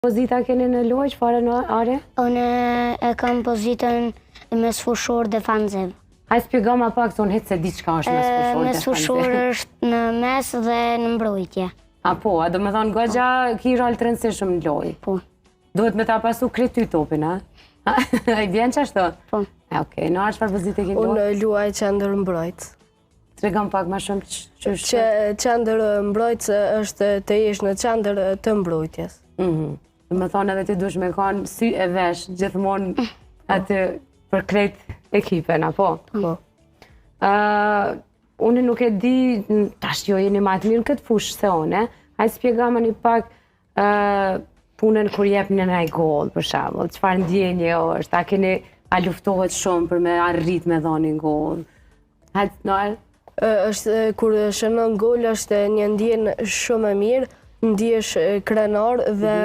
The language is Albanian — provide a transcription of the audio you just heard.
Pozita keni në lojë, çfarë në are? Unë e kam pozitën mes fushor defensiv. Hajde spjego ma pak se unë hiç se di çka është mes fushor Mes fushor është në mes dhe në mbrojtje. A po, a do me thonë goxha ki rol të rëndësishëm në lojë? Po. Duhet me ta pasu krejt ty topin, a? I vjen qashtu? Po. Okej, në arë çfarë pozite keni lojë? Unë luaj qendër mbrojtës. Tregom pak ma shumë ç'është. Qendër mbrojtës është të jesh në qendër të mbrojtjes. Do me thonë edhe ti dush me kanë sy e vesh gjithmonë atë për krejt ekipen, apo? Po. Unë nuk e di, tash jo jeni ma të mirë në këtë fushë se one, hajde spjegama një pak punën kur jep në nëj gol, për shembull, çfarë ndjenje është, a luftohet shumë për me arrit me dhoni gol? Hajde, Noel? Është kur shënon gol është një ndjen shumë e mirë, ndjesh krenar dhe